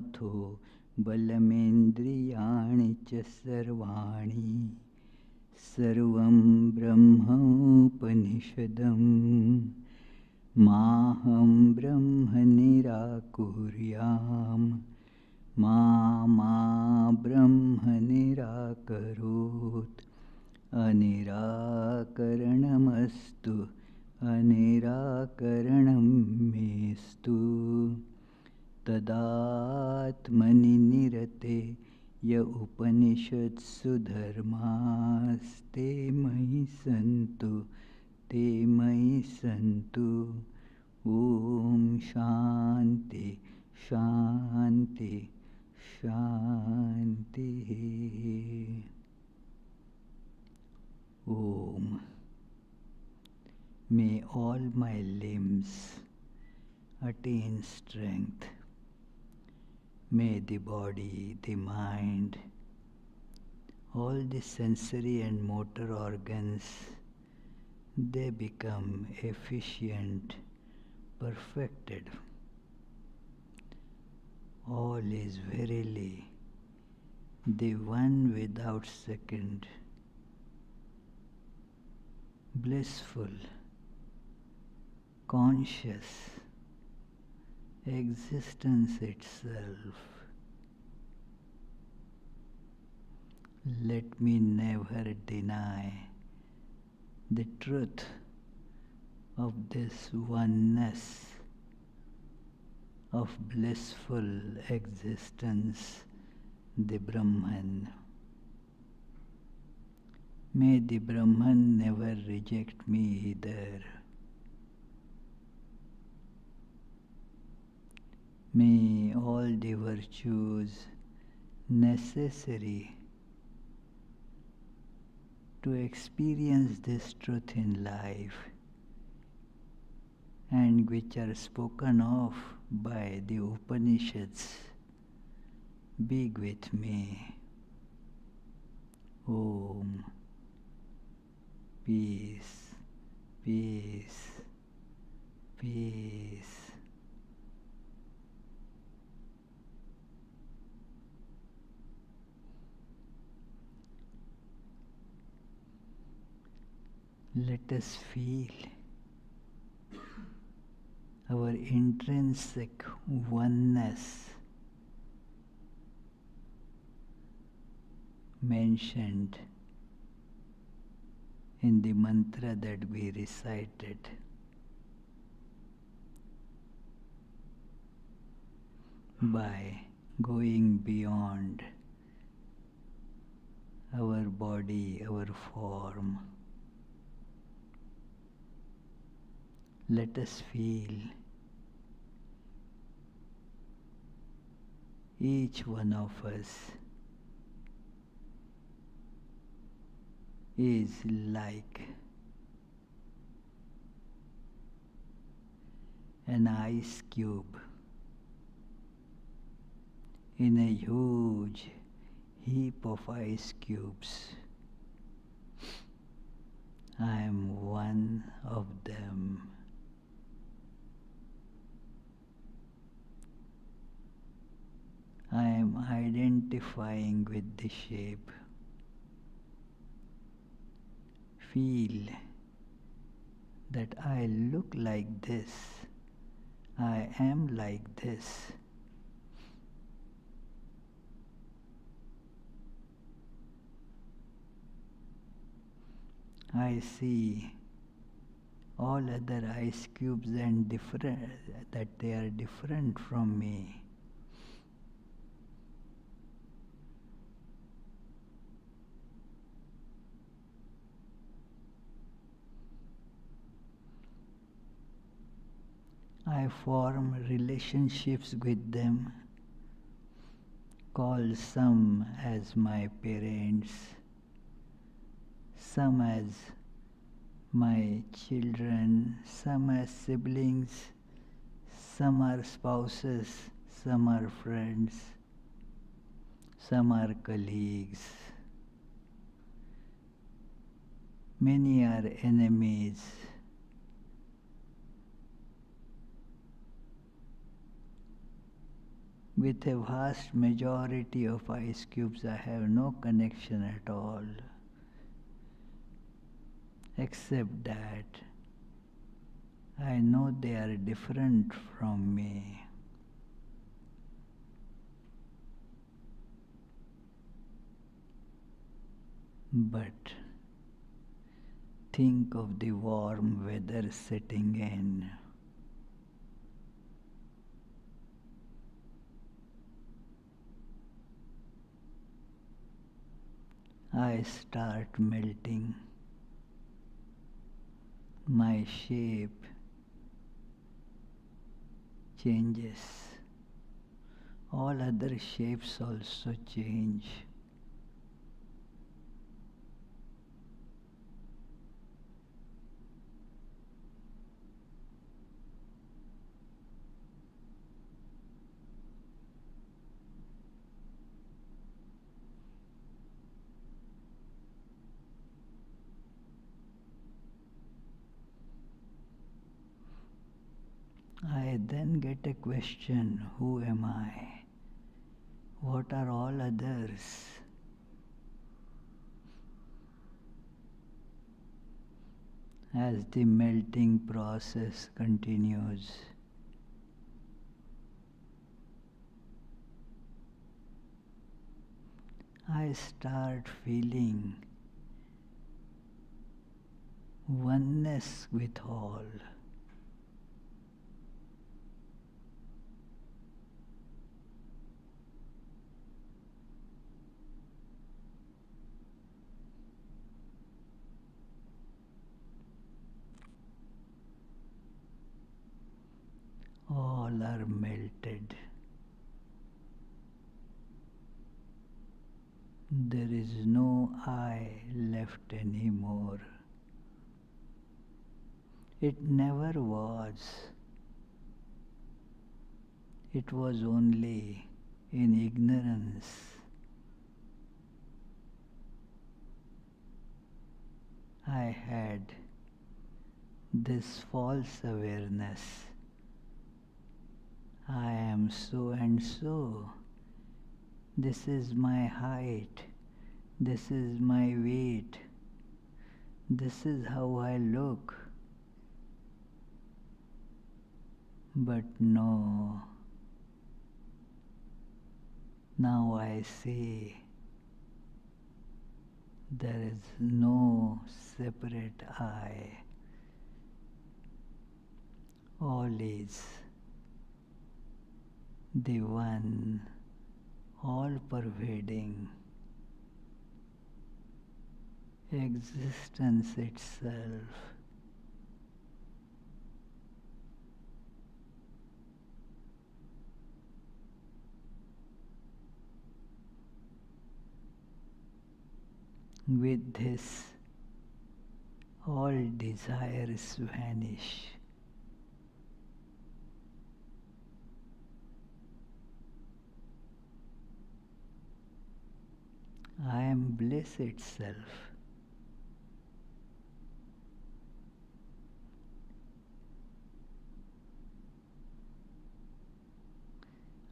मथो बलमेन्द्रियाणि च सर्वाणि सर्वं ब्रह्मोपनिषदम् माहं ब्रह्म निराकुर्याम् मा ब्रह्म निराकरोत् अनिराकरणमस्तु अनिराकरणं मेस्तु तदात्मनि निरते य उपनिषत्सु धर्मास्ते मयि सन्तु ते मयि सन्तु। ॐ शान्ति शान्ति शान्तिः। Om. May all my limbs attain strength. May the body, the mind, all the sensory and motor organs, they become efficient, perfected. All is verily the one without second, blissful, conscious existence itself. Let me never deny the truth of this oneness of blissful existence, the Brahman. May the Brahman never reject me either. May all the virtues necessary to experience this truth in life and which are spoken of by the Upanishads be with me. Om. Peace, peace, peace. Let us feel our intrinsic oneness mentioned in the mantra that we recited. By going beyond our body, our form, let us feel each one of us is like an ice cube in a huge heap of ice cubes. I am one of them. I am identifying with the shape. Feel that I look like this. I am like this. I see all other ice cubes and that they are different from me. I form relationships with them, call some as my parents, some as my children, some as siblings, some are spouses, some are friends, some are colleagues, many are enemies. With a vast majority of ice cubes, I have no connection at all, except that I know they are different from me. But think of the warm weather setting in. I start melting. My shape changes. All other shapes also change. I then get a question, who am I? What are all others? As the melting process continues, I start feeling oneness with all. All are melted. There is no I left anymore. It never was. It was only in ignorance. I had this false awareness. I am so and so. This is my height. This is my weight. This is how I look. But no. Now I see there is no separate I. All is the one, all-pervading existence itself. With this, all desires vanish. I am bliss itself.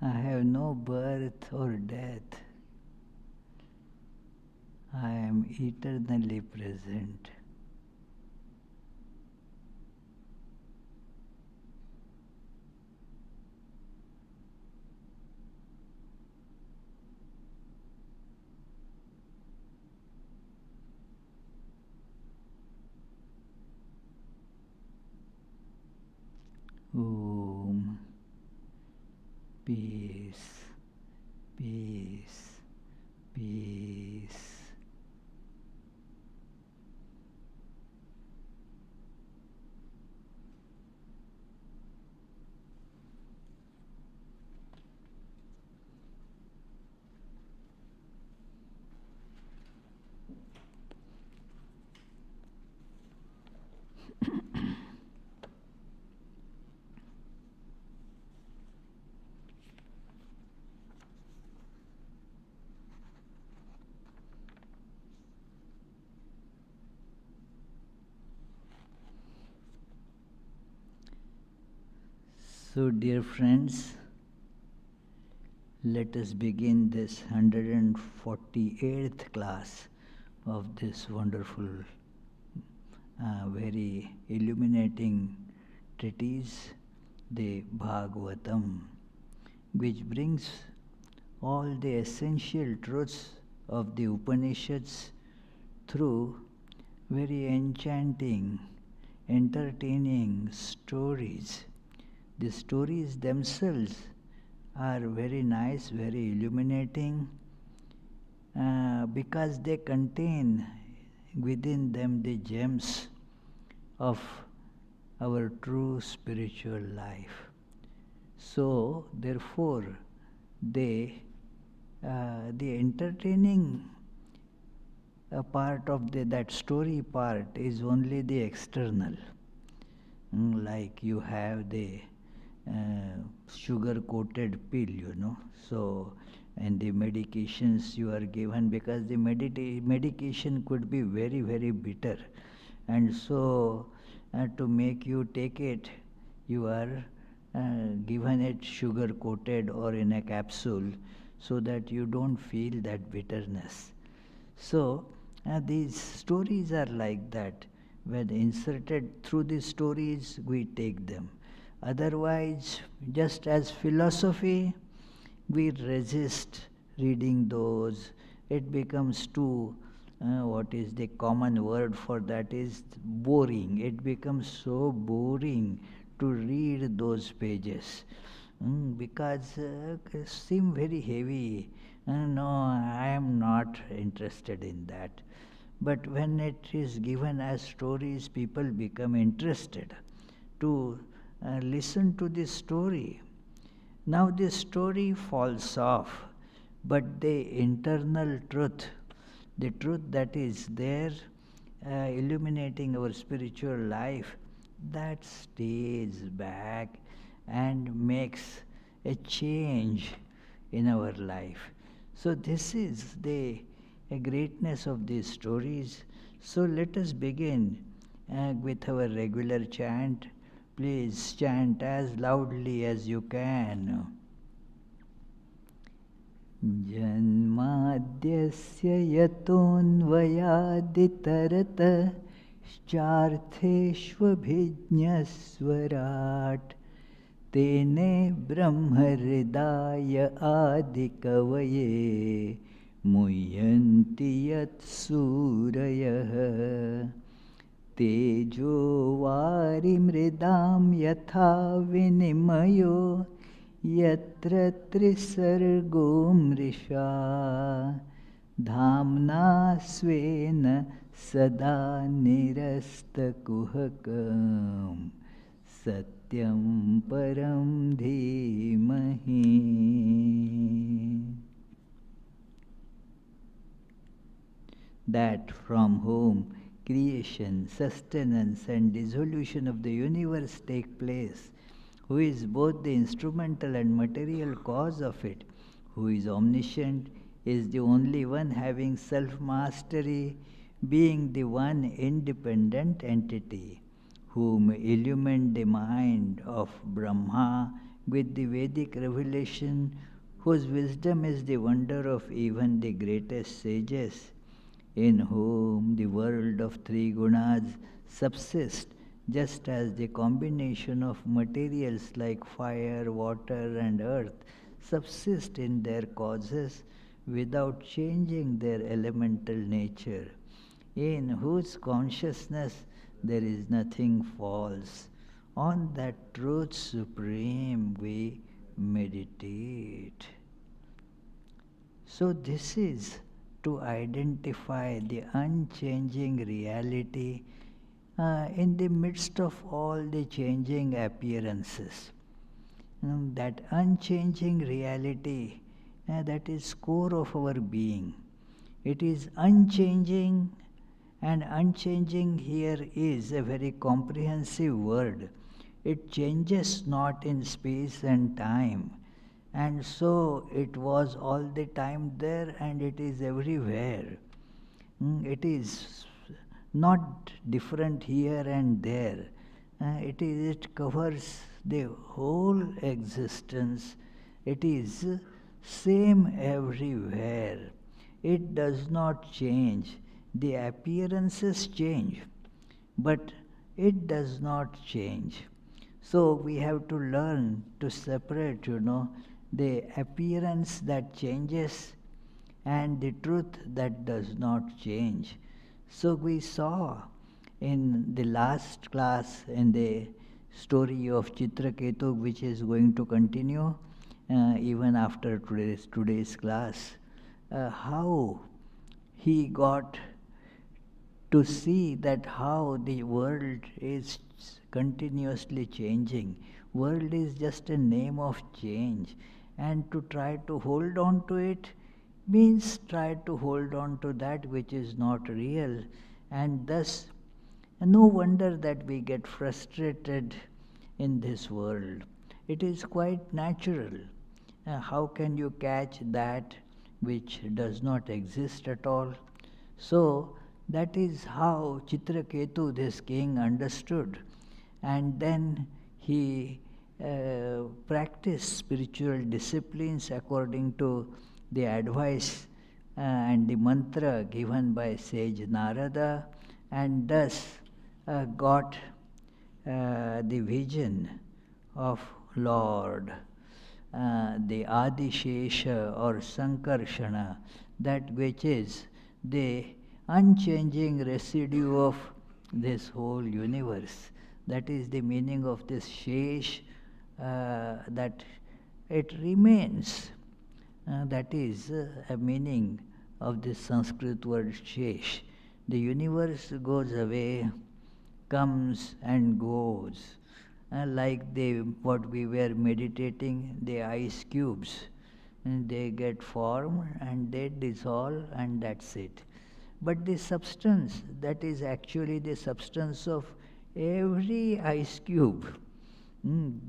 I have no birth or death. I am eternally present. Om. Peace, peace, peace. So, dear friends, Let us begin this 148th class of this wonderful, very illuminating treatise, the Bhagavatam, which brings all the essential truths of the Upanishads through very enchanting, entertaining stories. The stories themselves are very nice, very illuminating, because they contain within them the gems of our true spiritual life. So, therefore, the entertaining part of that story part is only the external. Like you have the sugar-coated pill, So, and the medications you are given, because the medication could be very, very bitter. And so, to make you take it, you are given it sugar-coated or in a capsule so that you don't feel that bitterness. So, these stories are like that. When inserted through these stories, we take them. Otherwise, just as philosophy, we resist reading those. It becomes too, what is the common word for that is boring. It becomes so boring to read those pages because they seem very heavy. No, I am not interested in that. But when it is given as stories, people become interested to listen to this story. Now this story falls off, but the internal truth, the truth that is there, illuminating our spiritual life, that stays back and makes a change in our life. So this is the greatness of these stories. So let us begin with our regular chant. Please chant as loudly as you can. Janmadhyasya yatonvayaditarat chartheshvabhijñasvarat tene brahmhridaya adikavaye muhyanti yat surayah tejo varimridam yatha vinimayo yatra trisargo mrisha dhamna svena sada nirastakuhakam satyam param dhimahi. That from whom creation, sustenance and dissolution of the universe take place, who is both the instrumental and material cause of it, who is omniscient, is the only one having self-mastery, being the one independent entity, whom illumined the mind of Brahma with the Vedic revelation, whose wisdom is the wonder of even the greatest sages, in whom the world of three gunas subsists, just as the combination of materials like fire, water and earth subsist in their causes without changing their elemental nature, in whose consciousness there is nothing false. On that truth supreme we meditate. So this is to identify the unchanging reality in the midst of all the changing appearances. That unchanging reality, that is core of our being. It is unchanging, and unchanging here is a very comprehensive word. It changes not in space and time. And so it was all the time there and it is everywhere. It is not different here and there. It covers the whole existence. It is same everywhere. It does not change. The appearances change, but it does not change. So we have to learn to separate, the appearance that changes and the truth that does not change. So we saw in the last class in the story of Chitraketu, which is going to continue even after today's class, how he got to see that how the world is continuously changing. World is just a name of change, and to try to hold on to it means try to hold on to that which is not real, and thus no wonder that we get frustrated in this world. It is quite natural. How can you catch that which does not exist at all? So that is how Chitraketu, this king, understood. And then he practiced spiritual disciplines according to the advice and the mantra given by sage Narada, and thus got the vision of Lord, the Adishesha or Sankarshana, that which is the unchanging residue of this whole universe. That is the meaning of this Shesh, that it remains. That is a meaning of this Sanskrit word Shesh. The universe goes away, comes and goes. Like what we were meditating, the ice cubes. And they get formed and they dissolve, and that's it. But the substance, that is actually the substance of every ice cube,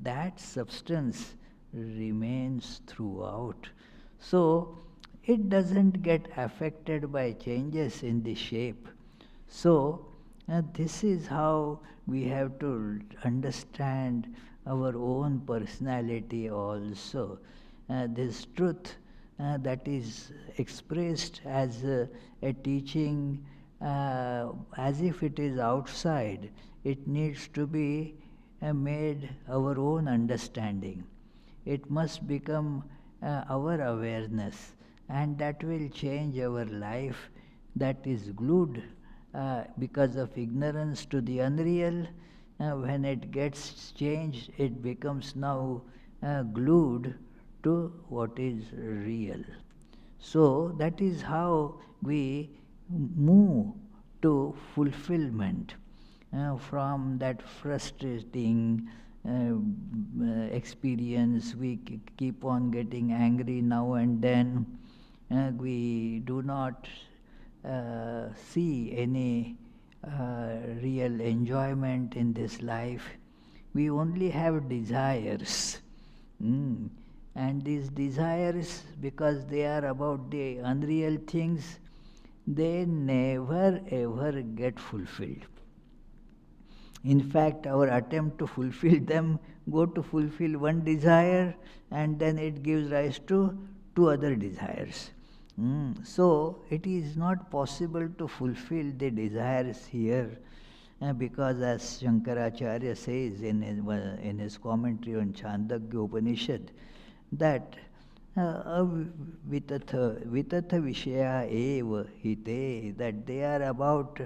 that substance remains throughout. So it doesn't get affected by changes in the shape. So this is how we have to understand our own personality also. This truth that is expressed as a teaching as if it is outside, it needs to be made our own understanding. It must become our awareness, and that will change our life that is glued because of ignorance to the unreal. When it gets changed, it becomes now glued to what is real. So that is how we move to fulfillment from that frustrating experience. We keep on getting angry now and then. We do not see any real enjoyment in this life. We only have desires. And these desires, because they are about the unreal things, they never ever get fulfilled. In fact, our attempt to fulfill them go to fulfill one desire, and then it gives rise to two other desires. So it is not possible to fulfill the desires here, because as Shankaracharya says in his commentary on Chandogya Upanishad, that vitatha vishaya eva hite, that they are about,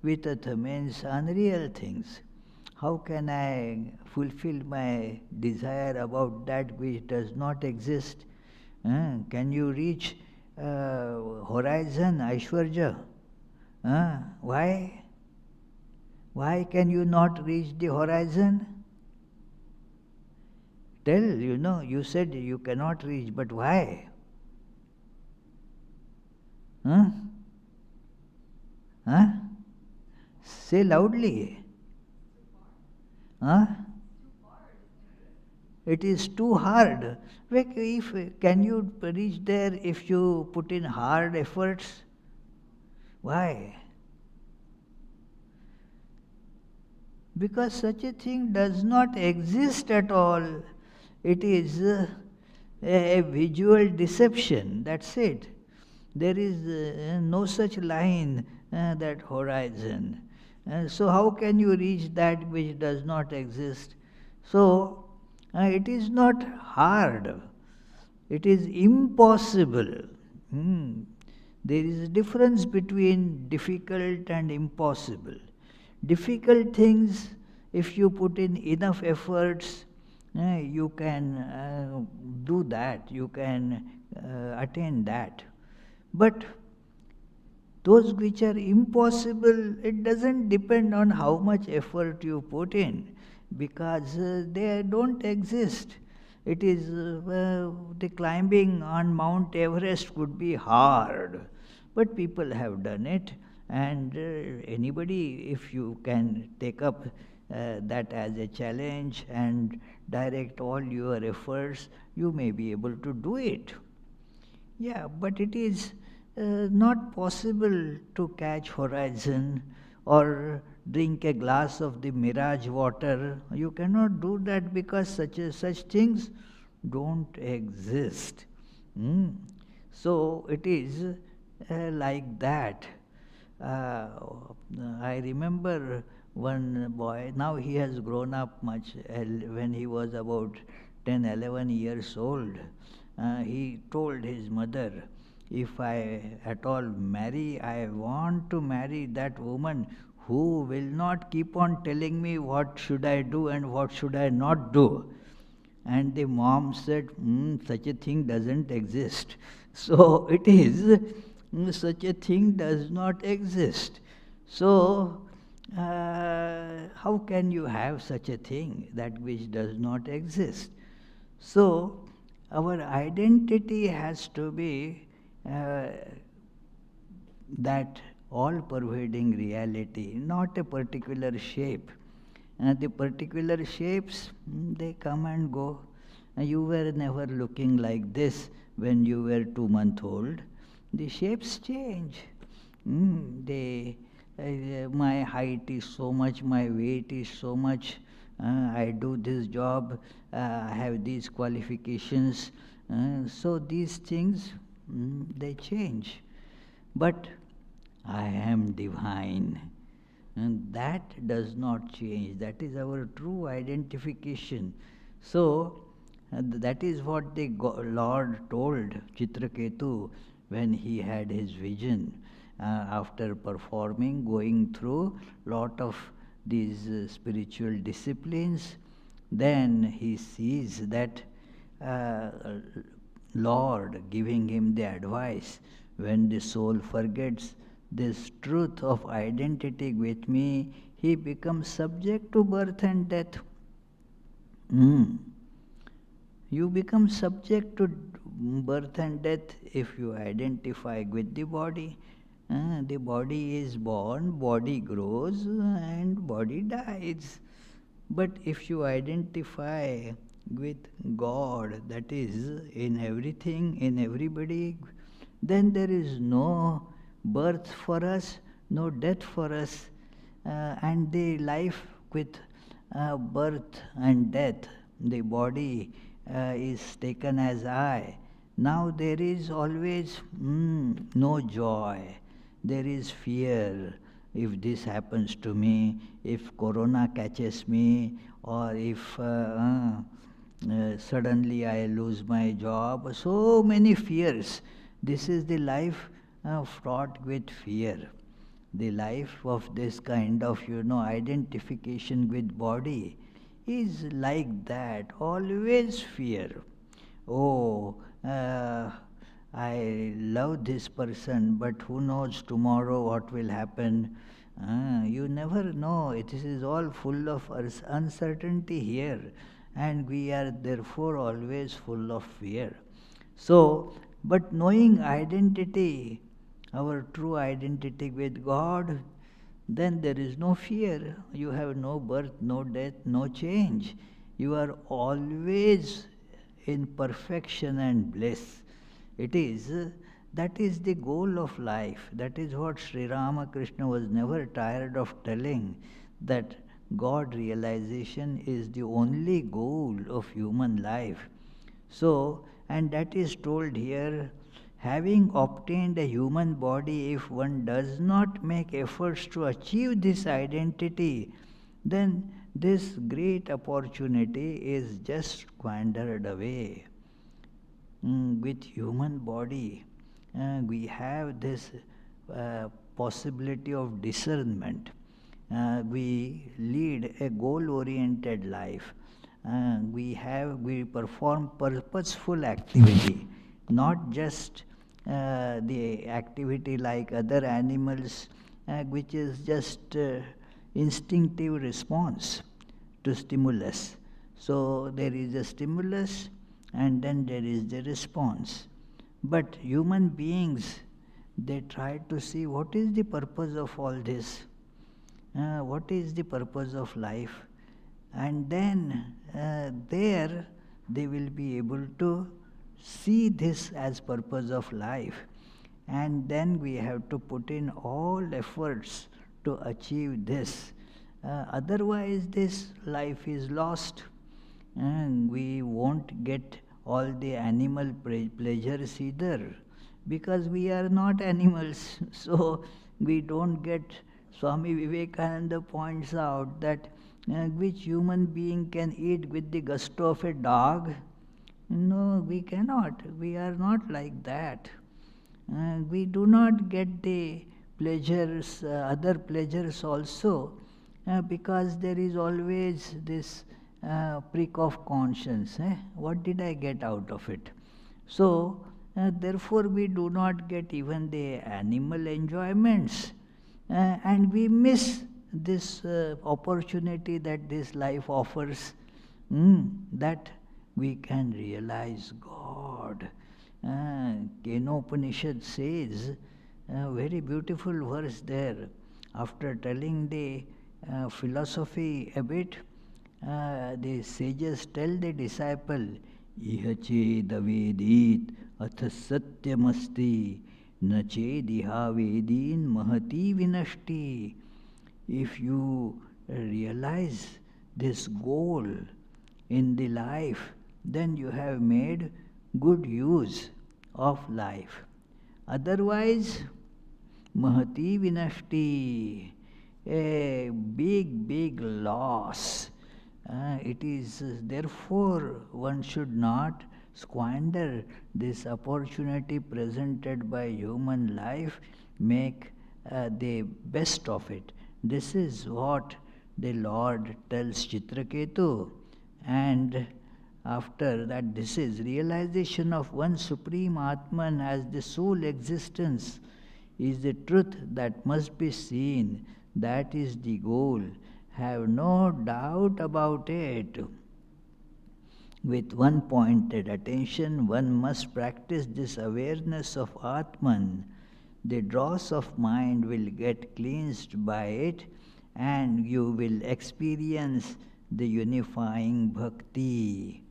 vitatha means unreal things. How can I fulfill my desire about that which does not exist? Can you reach horizon, Aishwarya? Why? Why can you not reach the horizon? Tell, you said you cannot reach, but why? Say loudly. It is too hard. Can you reach there if you put in hard efforts? Why? Because such a thing does not exist at all. It is a visual deception, that's it. There is no such line, that horizon. So how can you reach that which does not exist? So it is not hard, it is impossible. Hmm. There is a difference between difficult and impossible. Difficult things, if you put in enough efforts, you can do that, you can attain that. But those which are impossible, it doesn't depend on how much effort you put in, because they don't exist. It is the climbing on Mount Everest could be hard, but people have done it, and anybody, if you can take up that as a challenge and direct all your efforts, you may be able to do it. Yeah, but it is not possible to catch horizon or drink a glass of the mirage water. You cannot do that because such things don't exist. Hmm. So it is like that. Uh, I remember one boy, now he has grown up much, when he was about 10, 11 years old. He told his mother, if I at all marry, I want to marry that woman who will not keep on telling me what should I do and what should I not do. And the mom said, such a thing doesn't exist. So it is, such a thing does not exist. So, how can you have such a thing, that which does not exist? So, our identity has to be that all-pervading reality, not a particular shape. The particular shapes, they come and go. You were never looking like this when you were 2 months old. The shapes change. My height is so much, my weight is so much, I do this job, I have these qualifications. So these things, they change. But I am divine. And that does not change. That is our true identification. So, that is what the Lord told Chitraketu when he had his vision. After performing, going through lot of these spiritual disciplines, then he sees that Lord giving him the advice, when the soul forgets this truth of identity with me, he becomes subject to birth and death. You become subject to birth and death if you identify with the body. The body is born, body grows, and body dies. But if you identify with God, that is in everything, in everybody, then there is no birth for us, no death for us, and the life with birth and death, the body is taken as I. Now there is always no joy, there is fear. If this happens to me, if corona catches me, or if suddenly I lose my job, so many fears. This is the life fraught with fear. The life of this kind of, identification with body is like that, always fear. Oh, I love this person, but who knows tomorrow what will happen? You never know. It is all full of uncertainty here, and we are therefore always full of fear. So, but knowing identity, our true identity with God, then there is no fear. You have no birth, no death, no change. You are always in perfection and bliss. That is the goal of life. That is what Sri Ramakrishna was never tired of telling, that God realization is the only goal of human life. So, And that is told here, having obtained a human body, if one does not make efforts to achieve this identity, then this great opportunity is just squandered away. With human body, we have this possibility of discernment. We lead a goal-oriented life. We perform purposeful activity, not just the activity like other animals, which is just instinctive response to stimulus. So there is a stimulus and then there is the response. But human beings, they try to see what is the purpose of all this, what is the purpose of life, and then there they will be able to see this as purpose of life, and then we have to put in all efforts to achieve this. Otherwise this life is lost, and we won't get all the animal pleasures either, because we are not animals. So we don't get. Swami Vivekananda points out that which human being can eat with the gusto of a dog? No, we cannot. We are not like that. We do not get the pleasures, other pleasures also, because there is always this prick of conscience. What did I get out of it? So, therefore we do not get even the animal enjoyments, and we miss this opportunity that this life offers, that we can realize God. Kenopanishad says, a very beautiful verse there, after telling the philosophy a bit, the sages tell the disciple, Iha chedavedit atha satyamasti na chediha vedin mahati vinashti. If you realize this goal in the life, then you have made good use of life. Otherwise, mahati vinashti, a big loss. It is therefore one should not squander this opportunity presented by human life, make the best of it. This is what the Lord tells Chitraketu, and after that, this is realization of one Supreme Atman as the sole existence is the truth that must be seen. That is the goal. Have no doubt about it. With one pointed attention, one must practice this awareness of Atman. The dross of mind will get cleansed by it, and you will experience the unifying bhakti.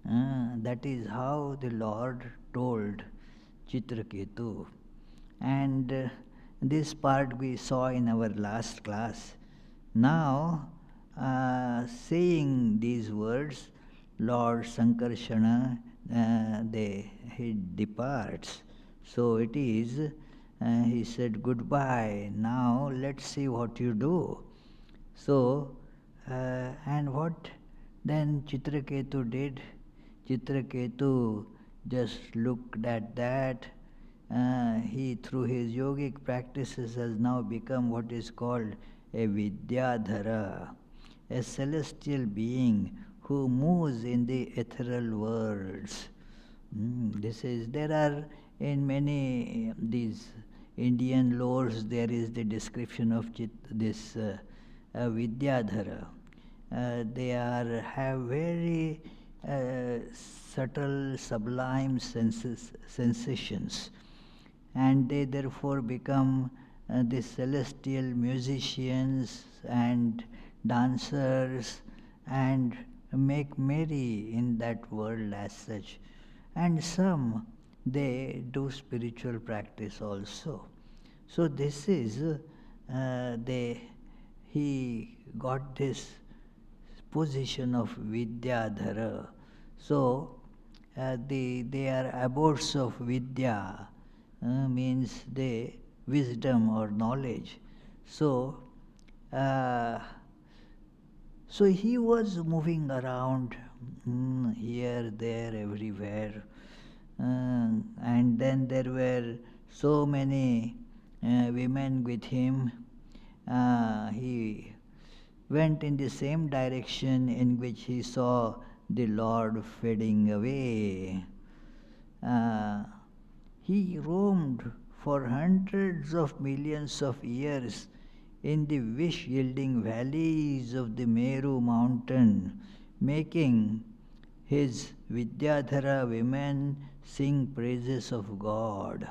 That is how the Lord told Chitraketu. And this part we saw in our last class. Now, saying these words, Lord Sankarshana, he departs. So it is, he said, goodbye, now let's see what you do. So, and what then Chitraketu did? Chitraketu just looked at that. He, through his yogic practices, has now become what is called a Vidyadhara, a celestial being who moves in the ethereal worlds. There are in many these Indian lores, there is the description of this Vidyadhara. They have very subtle, sublime sensations, and they therefore become the celestial musicians and dancers and make merry in that world as such. And some, they do spiritual practice also. So this is, he got this position of Vidyadhara. So they are abodes of Vidya, means they wisdom or knowledge. So, uh, so he was moving around here, there, everywhere. And then there were so many women with him. He went in the same direction in which he saw the Lord fading away. He roamed for hundreds of millions of years in the wish-yielding valleys of the Meru mountain, making his Vidyadhara women sing praises of God.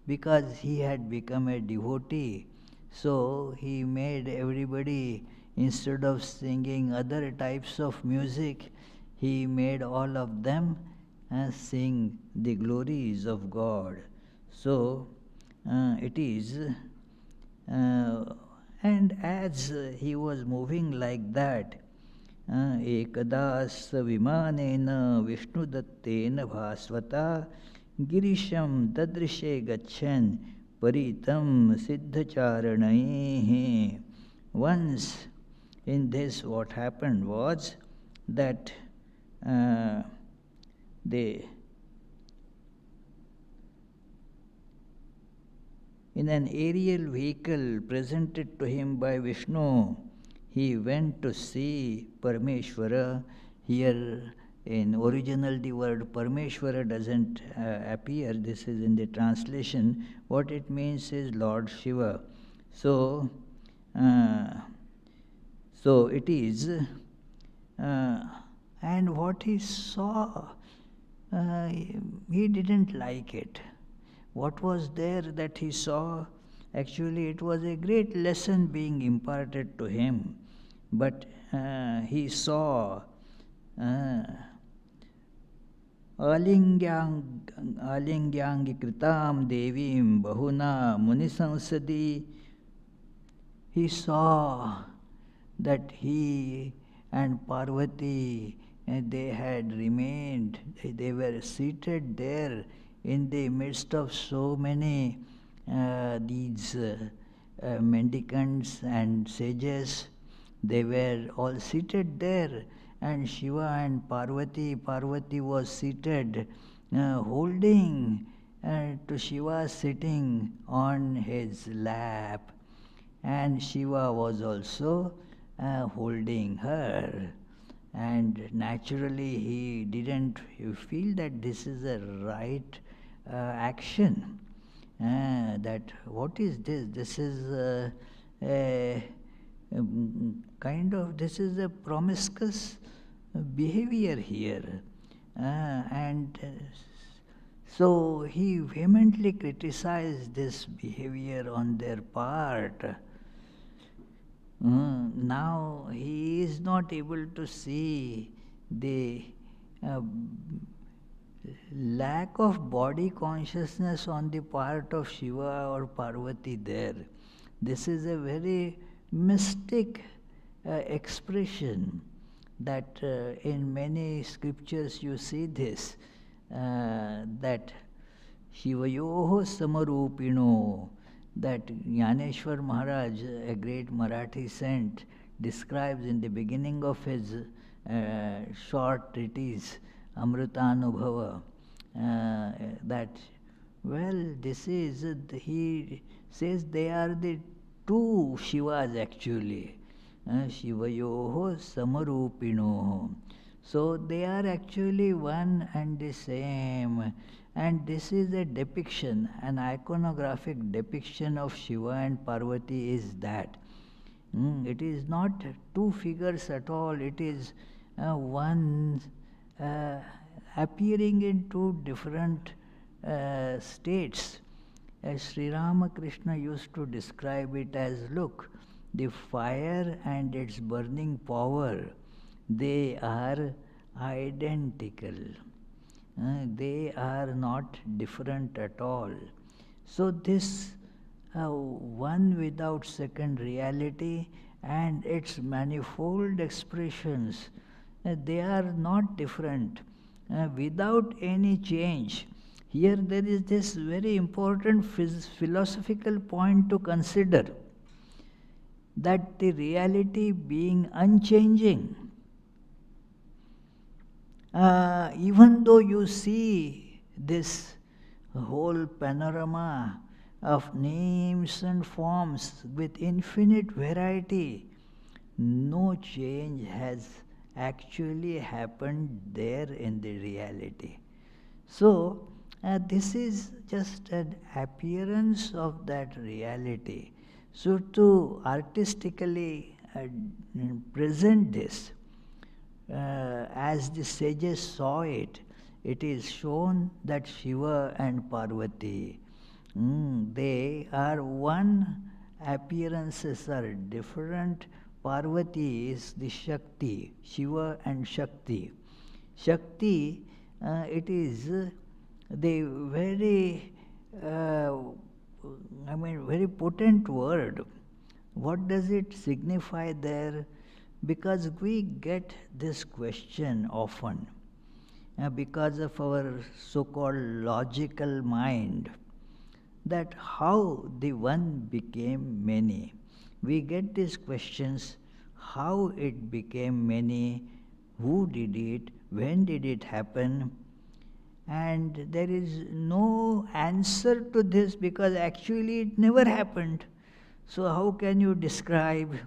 Because he had become a devotee, so he made everybody, instead of singing other types of music, he made all of them sing the glories of God. So it is, and as he was moving like that, एकदास विमानेन विष्णुदत्तेन भास्वता गिरिशं ददृशे गच्छन् परितं सिद्धचारणैः. Once in this, what happened was that they, in an aerial vehicle presented to him by Vishnu, he went to see Parmeshwara. Here in original the word Parmeshwara doesn't appear. This is in the translation. What it means is Lord Shiva. So it is, and what he saw, he didn't like it. What was there that he saw? Actually, it was a great lesson being imparted to him. But he saw Alingyangi kritam devim bahuna munisansadi. He saw that he and Parvati, they had remained, they were seated there in the midst of so many these mendicants and sages. They were all seated there, and Shiva and Parvati was seated, holding to Shiva sitting on his lap, and Shiva was also holding her. And naturally he didn't feel that this is a right action. That what is this? This is a kind of, this is a promiscuous behavior here. So he vehemently criticized this behavior on their part. Now he is not able to see the lack of body consciousness on the part of Shiva or Parvati there. This is a very mystic expression that in many scriptures you see this, that Shivayoho Samarupino, that Jnaneshwar Maharaj, a great Marathi saint, describes in the beginning of his short treatise, Amritanubhava, that, well, this is, he says they are the two Shivas actually. Shivayoho Samarupino. So they are actually one and the same. And this is a depiction, an iconographic depiction of Shiva and Parvati is that. It is not two figures at all, it is one appearing in two different states. As Sri Ramakrishna used to describe it as, look, the fire and its burning power, they are identical. They are not different at all. So this one without second reality and its manifold expressions, they are not different. without any change. Here there is this very important philosophical point to consider, that the reality being unchanging. Even though you see this whole panorama of names and forms with infinite variety, no change has actually happened there in the reality. So, this is just an appearance of that reality. So, to artistically present this, as the sages saw it, it is shown that Shiva and Parvati, they are one, appearances are different. Parvati is the Shakti, Shiva and Shakti. Shakti, it is the very, very potent word. What does it signify there? Because we get this question often because of our so-called logical mind, that how the one became many. We get these questions, how it became many, who did it, when did it happen, and there is no answer to this because actually it never happened. So how can you describe?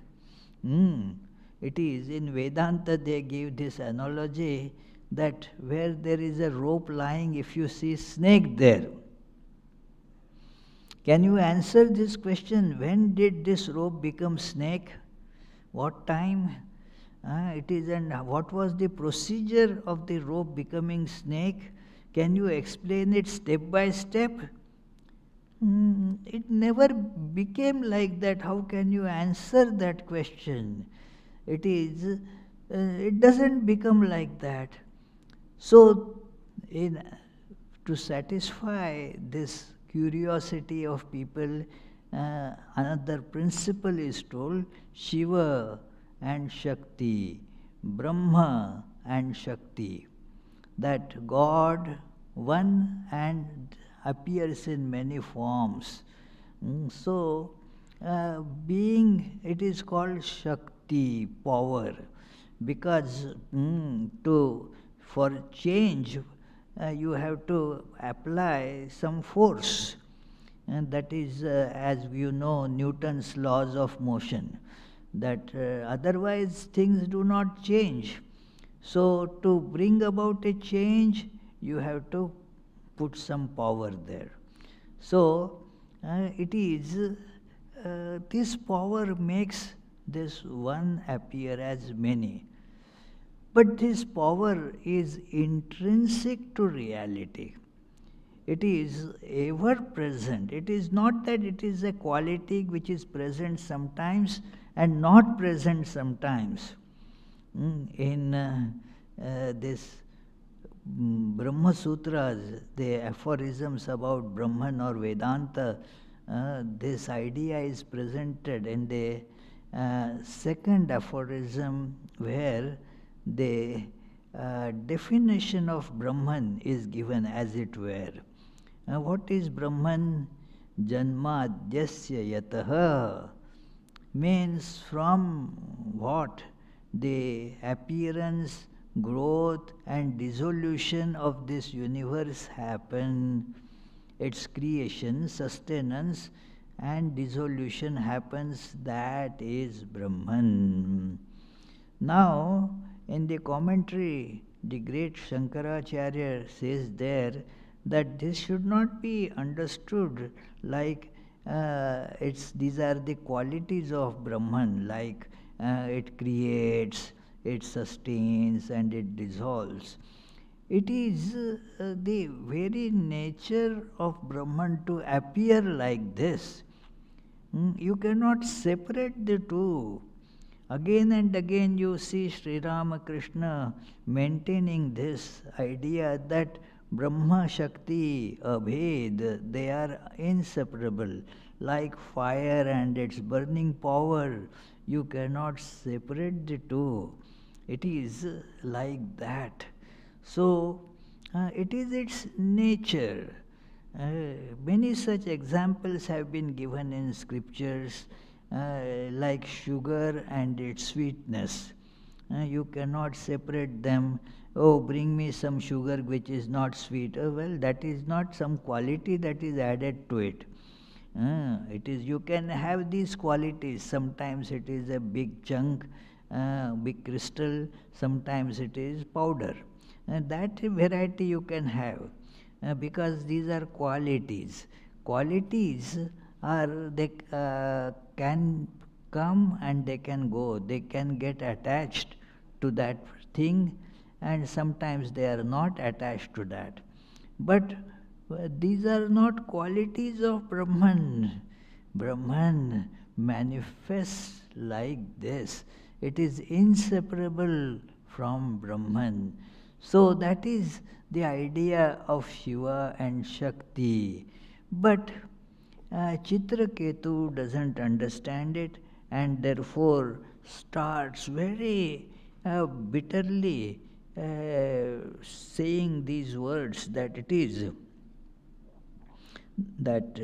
It is in Vedanta they give this analogy that where there is a rope lying, if you see snake there, can you answer this question? When did this rope become snake? What time? It is, and what was the procedure of the rope becoming snake? Can you explain it step by step? It never became like that. How can you answer that question? It doesn't become like that. So, to satisfy this curiosity of people, another principle is told: Shiva and Shakti, Brahma and Shakti. That God, one, and appears in many forms. So, being, it is called Shakti, power, because for change you have to apply some force, and that is, as you know, Newton's laws of motion, that otherwise things do not change. So to bring about a change, you have to put some power there. So it is this power makes this one appear as many. But this power is intrinsic to reality. It is ever present. It is not that it is a quality which is present sometimes and not present sometimes. In this Brahma Sutras, the aphorisms about Brahman or Vedanta, this idea is presented in the second aphorism, where the definition of Brahman is given, as it were. What is Brahman? Janmadyasya yataha, means from what the appearance, growth and dissolution of this universe happen. Its creation, sustenance and dissolution happens, that is Brahman. Now, in the commentary, the great Shankaracharya says there that this should not be understood like these are the qualities of Brahman, like it creates, it sustains and it dissolves. It is the very nature of Brahman to appear like this. You cannot separate the two. Again and again you see Sri Ramakrishna maintaining this idea that Brahma, Shakti, Abhed, they are inseparable. Like fire and its burning power, you cannot separate the two. It is like that. So, it is its nature. Many such examples have been given in scriptures, like sugar and its sweetness. You cannot separate them. Oh, bring me some sugar which is not sweet. Well, that is not some quality that is added to it. It is, you can have these qualities. Sometimes it is a big chunk, big crystal. Sometimes it is powder. That variety you can have, because these are qualities. Qualities are, they can come and they can go. They can get attached to that thing, and sometimes they are not attached to that. But these are not qualities of Brahman. Brahman manifests like this. It is inseparable from Brahman. So that is the idea of Shiva and Shakti. But Chitraketu doesn't understand it, and therefore starts very bitterly saying these words, that it is that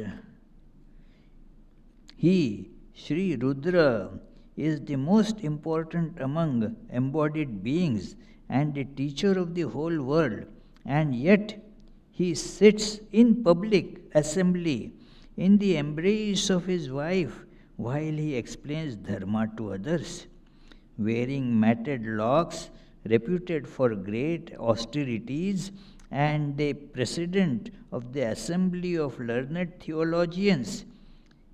he, Sri Rudra, is the most important among embodied beings and the teacher of the whole world, and yet he sits in public assembly in the embrace of his wife while he explains dharma to others, wearing matted locks, reputed for great austerities, and the president of the assembly of learned theologians.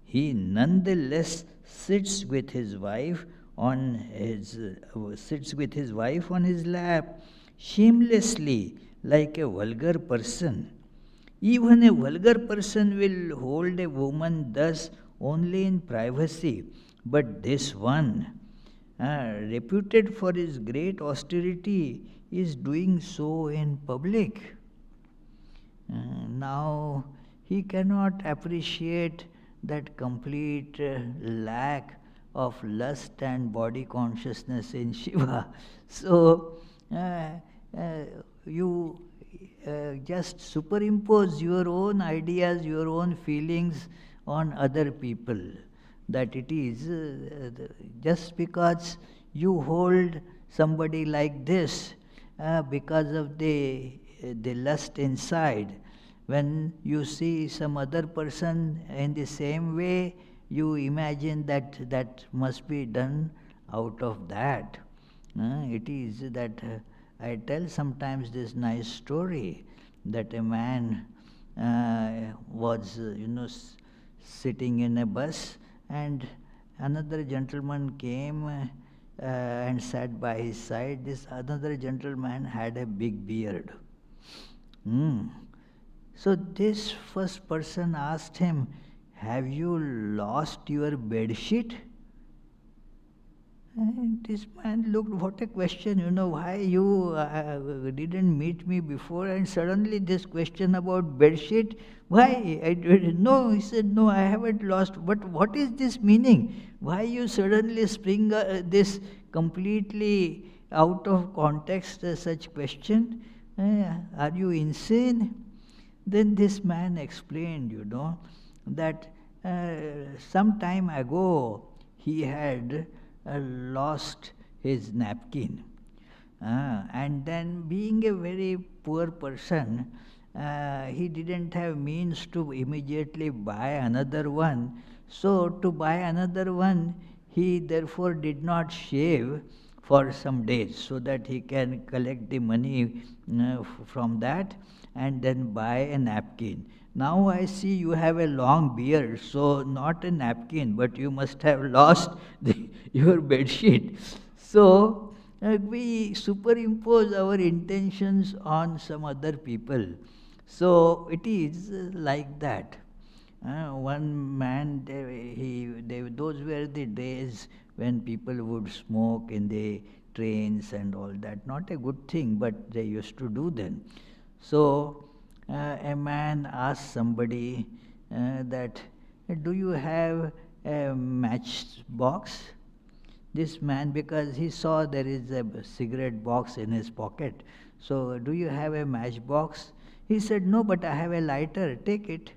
He nonetheless sits with his wife on his lap, shamelessly, like a vulgar person. Even a vulgar person will hold a woman thus only in privacy, but this one, reputed for his great austerity, is doing so in public. Now he cannot appreciate that complete lack of lust and body consciousness in Shiva. So you just superimpose your own ideas, your own feelings on other people. That it is just because you hold somebody like this, because of the lust inside. When you see some other person in the same way, you imagine that that must be done out of that. It is that I tell sometimes this nice story that a man was, sitting in a bus, and another gentleman came and sat by his side. This another gentleman had a big beard. So this first person asked him, "Have you lost your bed sheet?" And this man looked, what a question, why you didn't meet me before, and suddenly this question about bedsheet, why? No, he said, no, I haven't lost. But what is this meaning? Why you suddenly spring this completely out of context, such question? Are you insane? Then this man explained, that some time ago he had lost his napkin. And then, being a very poor person, he didn't have means to immediately buy another one. So, to buy another one, he therefore did not shave for some days, so that he can collect the money from that and then buy a napkin. Now I see you have a long beard, so not a napkin, but you must have lost your bedsheet. So we superimpose our intentions on some other people. So it is like that. One man, those were the days when people would smoke in the trains and all that. Not a good thing, but they used to do then. So a man asked somebody that, do you have a matchbox? This man, because he saw there is a cigarette box in his pocket, So, do you have a matchbox? He said, no, but I have a lighter, take it.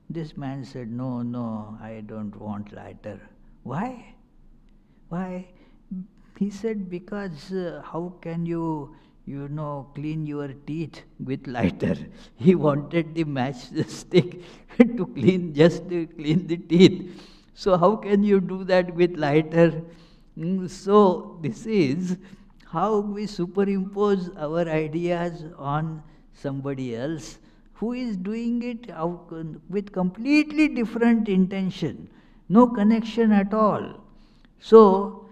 This man said, no, no, I don't want lighter. Why? Why? He said, because how can you, clean your teeth with lighter? He wanted the matchstick to clean, just to clean the teeth. So how can you do that with lighter? So this is how we superimpose our ideas on somebody else who is doing it with completely different intention, no connection at all. So,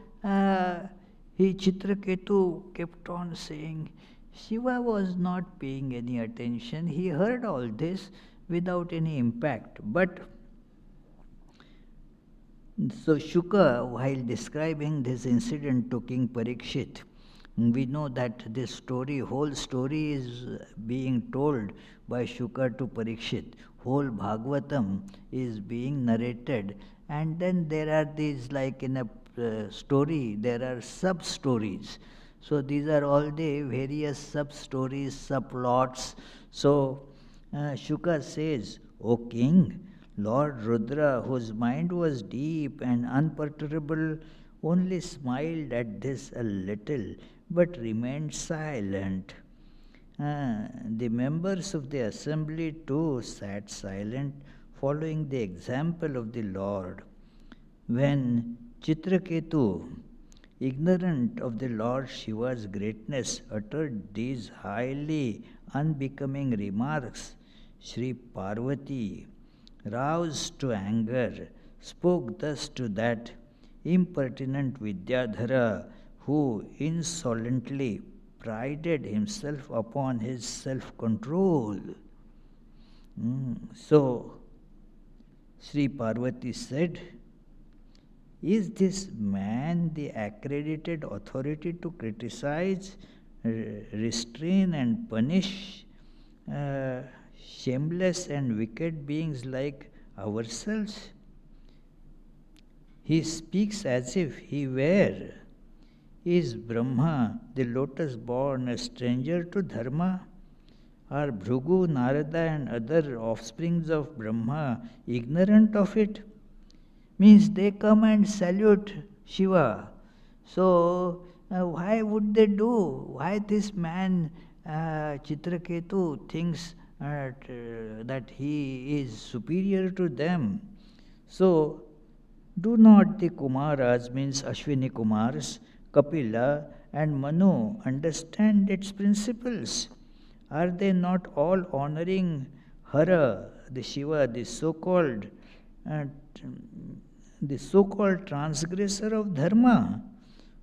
Chitraketu kept on saying, Shiva was not paying any attention. He heard all this without any impact. But so Shuka, while describing this incident to King Parikshit, we know that this story, whole story is being told by Shuka to Parikshit. Whole Bhagavatam is being narrated, and then there are these, like in a story, there are sub-stories. So these are all the various sub-stories, subplots. So Shuka says, O king, Lord Rudra, whose mind was deep and unperturbable, only smiled at this a little, but remained silent. The members of the assembly too sat silent, following the example of the Lord. When Chitraketu, ignorant of the Lord Shiva's greatness, uttered these highly unbecoming remarks, Sri Parvati, roused to anger, spoke thus to that impertinent Vidyadhara who insolently prided himself upon his self-control. So, Sri Parvati said, is this man the accredited authority to criticize, restrain and punish shameless and wicked beings like ourselves? He speaks as if he were. Is Brahma, the lotus born, a stranger to dharma? Are Bhrigu, Narada and other offsprings of Brahma ignorant of it? Means they come and salute Shiva. So why would they do? Why this man Chitraketu thinks that he is superior to them? So do not the Kumaras, means Ashwini Kumars, Kapila and Manu, understand its principles? Are they not all honoring Hara, the Shiva, the so-called transgressor of dharma?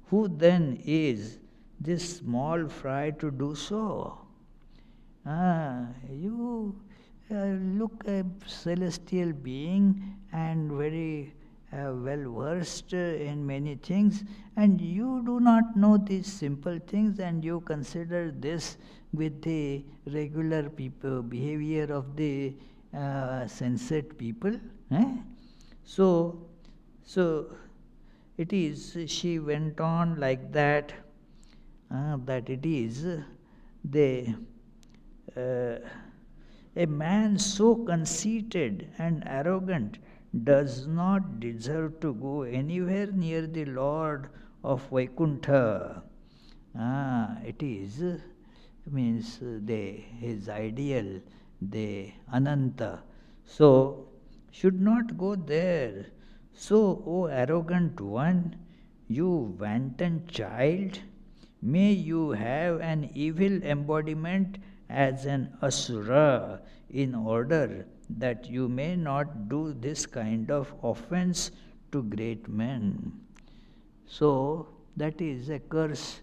Who then is this small fry to do so? You look a celestial being and very well versed in many things, and you do not know these simple things, and you consider this with the regular people behavior of the sensate people. So it is, she went on like that, that it is a man so conceited and arrogant does not deserve to go anywhere near the Lord of Vaikuntha. It is, means his ideal, the Ananta. So, should not go there. So, O arrogant one, you wanton child, may you have an evil embodiment as an asura, in order that you may not do this kind of offense to great men. So, that is a curse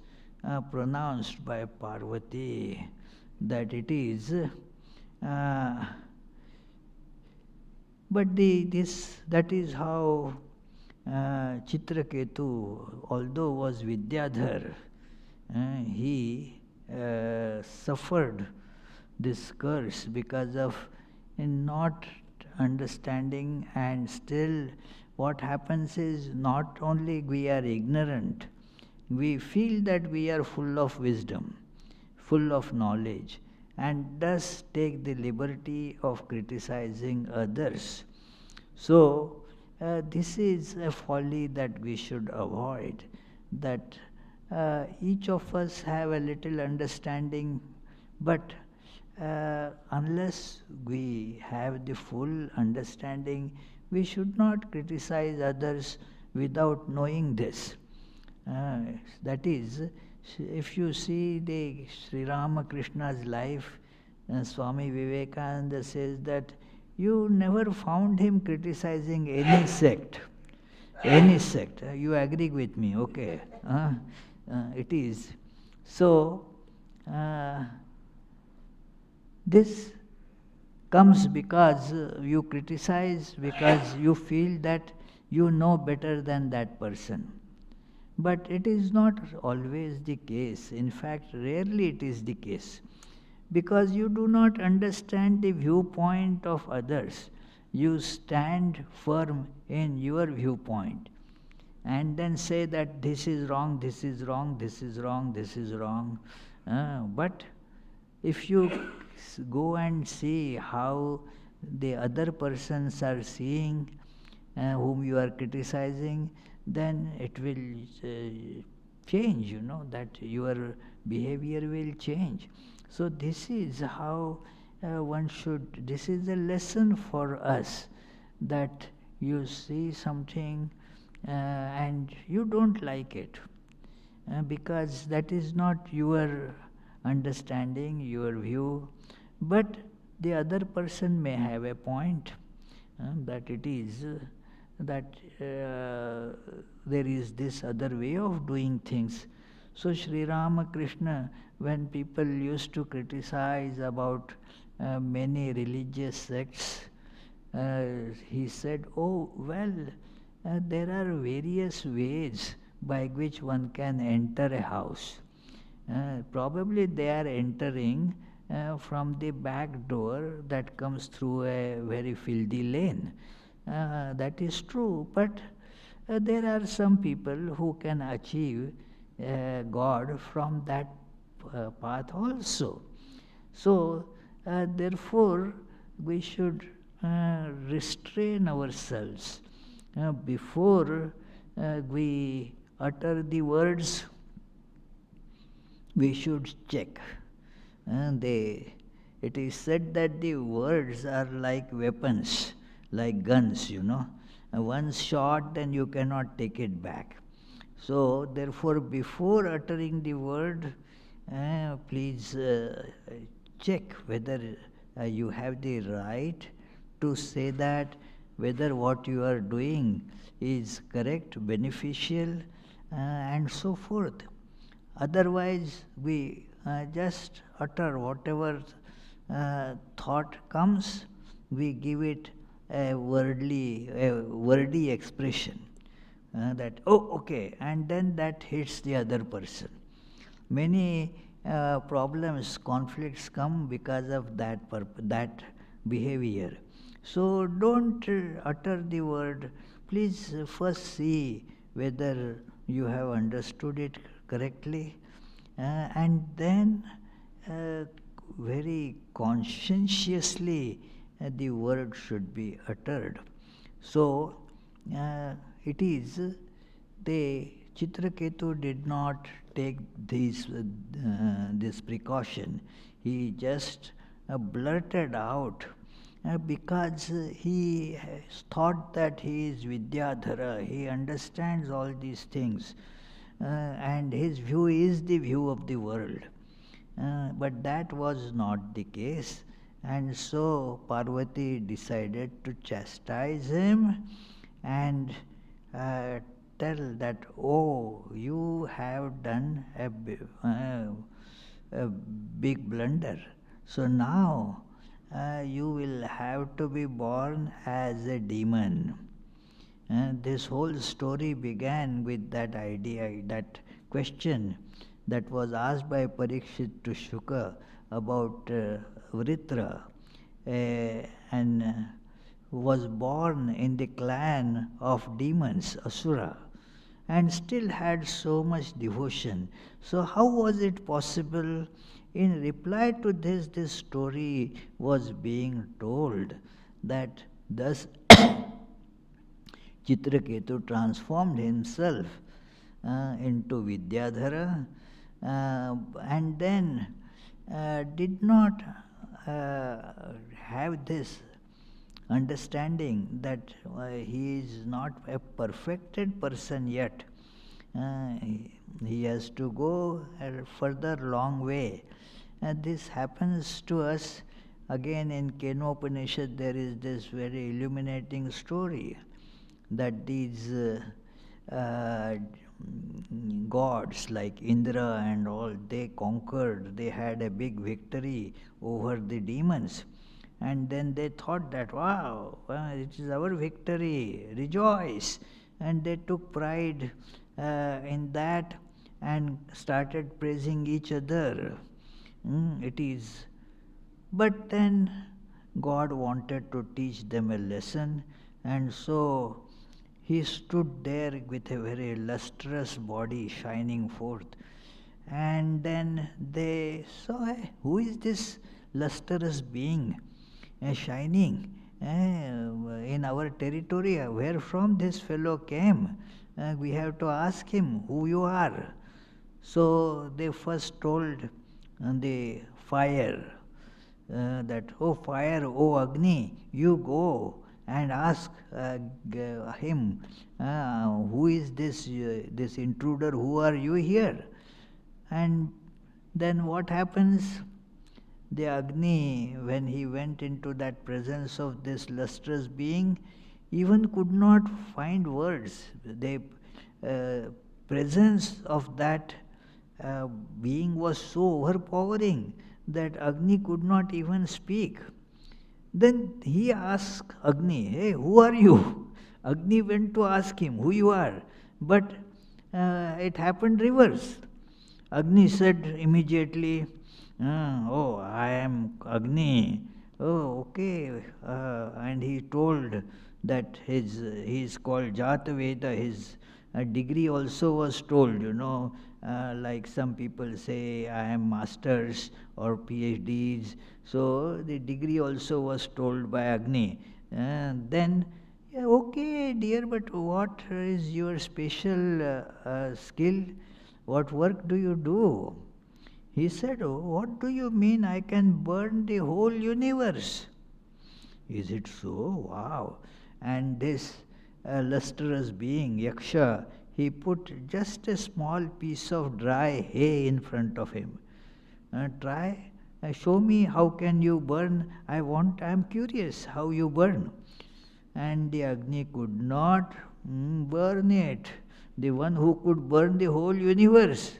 pronounced by Parvati, that it is but that is how Chitraketu, although was Vidyadhar, he suffered this curse because of not understanding. And still what happens is, not only we are ignorant, we feel that we are full of wisdom, full of knowledge, and does take the liberty of criticizing others. So, this is a folly that we should avoid, that each of us have a little understanding, but unless we have the full understanding, we should not criticize others without knowing this. That is, if you see the Sri Ramakrishna's life, Swami Vivekananda says that you never found him criticizing any sect. Any sect. You agree with me? Okay. It is. So, this comes because you criticize, because you feel that you know better than that person. But it is not always the case. In fact, rarely it is the case. Because you do not understand the viewpoint of others. You stand firm in your viewpoint and then say that this is wrong, this is wrong, this is wrong, this is wrong. But if you go and see how the other persons are seeing whom you are criticizing, then it will change, that your behavior will change. So this is how one should, this is a lesson for us, that you see something and you don't like it because that is not your understanding, your view, but the other person may have a point that it is that there is this other way of doing things. So Sri Ramakrishna, when people used to criticize about many religious sects, he said, oh, well, there are various ways by which one can enter a house. Probably they are entering from the back door that comes through a very filthy lane. That is true, but there are some people who can achieve God from that path also. So, therefore, we should restrain ourselves before we utter the words. We should check. It is said that the words are like weapons, like guns, Once shot, then you cannot take it back. So, therefore, before uttering the word, please check whether you have the right to say that, whether what you are doing is correct, beneficial, and so forth. Otherwise, we just utter whatever thought comes, we give it a wordy expression. That, oh, okay, and then that hits the other person. Many problems, conflicts come because of that behavior. So don't utter the word. Please first see whether you have understood it correctly, and then very conscientiously the word should be uttered. So it is, the Chitraketu did not take this precaution. He just blurted out because he thought that he is Vidyadhara, he understands all these things, and his view is the view of the world. But that was not the case, and so Parvati decided to chastise him and tell that, oh, you have done a big blunder. So now you will have to be born as a demon. This whole story began with that idea, that question that was asked by Parikshit to Shuka about Vritra, and was born in the clan of demons, Asura, and still had so much devotion. So how was it possible in reply to this story was being told that thus Chitraketu transformed himself into Vidyadhara and then did not have this understanding that he is not a perfected person yet. He has to go a further long way. And this happens to us again in Kenopanishad. There is this very illuminating story that these gods like Indra and all, they conquered, they had a big victory over the demons. And then they thought that, wow, it is our victory, rejoice. And they took pride in that and started praising each other. It is. But then God wanted to teach them a lesson, and so he stood there with a very lustrous body shining forth. And then they saw, who is this lustrous being shining in our territory? Where from this fellow came? We have to ask him who you are. So they first told the fire that, oh fire, oh Agni, you go and ask him, who is this intruder, who are you here? And then what happens? The Agni, when he went into that presence of this lustrous being, even could not find words. The presence of that being was so overpowering that Agni could not even speak. Then he asked Agni, hey, who are you? Agni went to ask him who you are, but it happened reverse. Agni said immediately, oh, I am Agni. Oh, okay. And he told that he is called Jataveda. His degree also was told, like some people say, I am masters or PhDs. So the degree also was told by Agni. Then, okay, dear, but what is your special skill? What work do you do? He said, oh, what do you mean I can burn the whole universe? Is it so? Wow. And this lustrous being, Yaksha, he put just a small piece of dry hay in front of him. Try, show me how can you burn. I am curious how you burn. And the Agni could not burn it. The one who could burn the whole universe.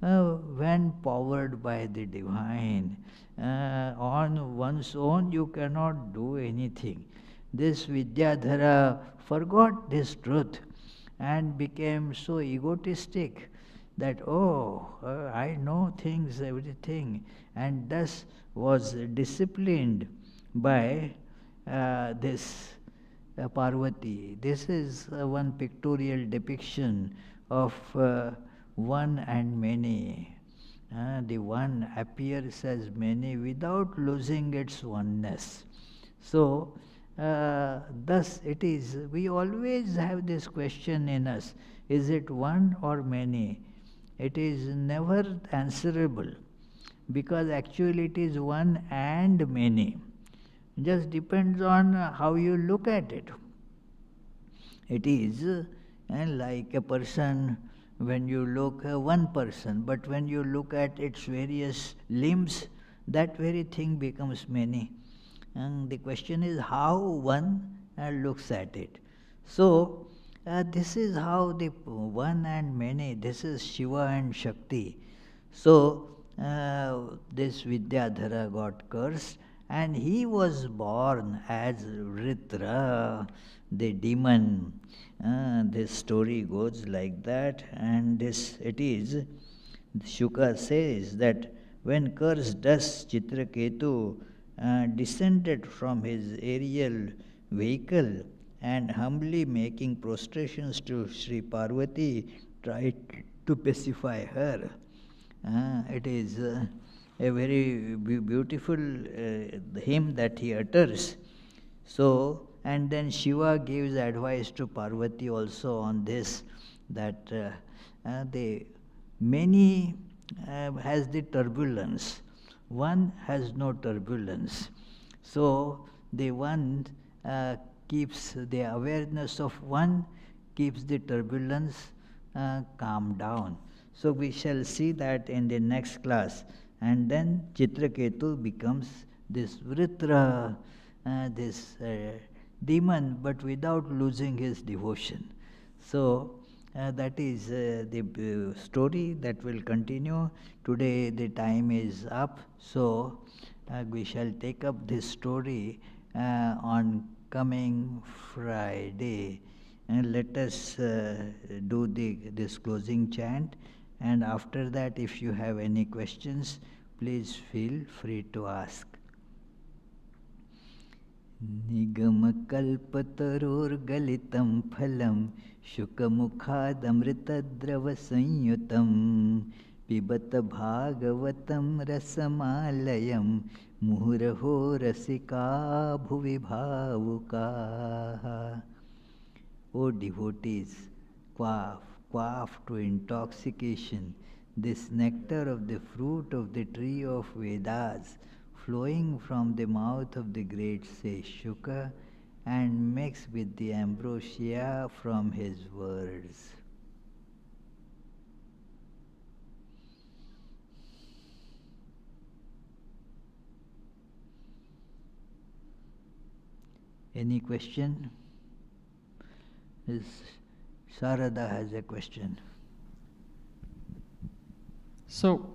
When powered by the divine, on one's own you cannot do anything. This Vidyadhara forgot this truth and became so egotistic that, I know things, everything, and thus was disciplined by this Parvati. This is one pictorial depiction of one and many. The one appears as many without losing its oneness. So, thus it is, we always have this question in us, is it one or many? It is never answerable, because actually it is one and many. Just depends on how you look at it. It is like a person. When you look at one person, but when you look at its various limbs, that very thing becomes many. And the question is how one looks at it. So, this is how the one and many, this is Shiva and Shakti. So, this Vidyadhara got cursed, and he was born as Vritra, the demon. This story goes like that, and it is, Shuka says that when cursed thus, Chitraketu descended from his aerial vehicle and humbly making prostrations to Sri Parvati, tried to pacify her. It is a very beautiful hymn that he utters. So, and then Shiva gives advice to Parvati also on this, that the many has the turbulence, one has no turbulence. So the one keeps the awareness of one, keeps the turbulence calm down. So we shall see that in the next class. And then Chitraketu becomes this Vritra, this demon, but without losing his devotion. So that is the story that will continue. Today the time is up, so we shall take up this story on coming Friday. And let us do this closing chant, and after that, if you have any questions, please feel free to ask. निगमकल्पतरोर्गलितं फलं शुकमुखादमृतद्रवसंयुतं पिबत भागवतं रसमालयं मुहुरहो रसिका भुवि भावुकाः. O devotees, quaff to intoxication this nectar of the fruit of the tree of Vedas, flowing from the mouth of the great sage Shuka and mixed with the ambrosia from his words. Any question? Sarada has a question. So,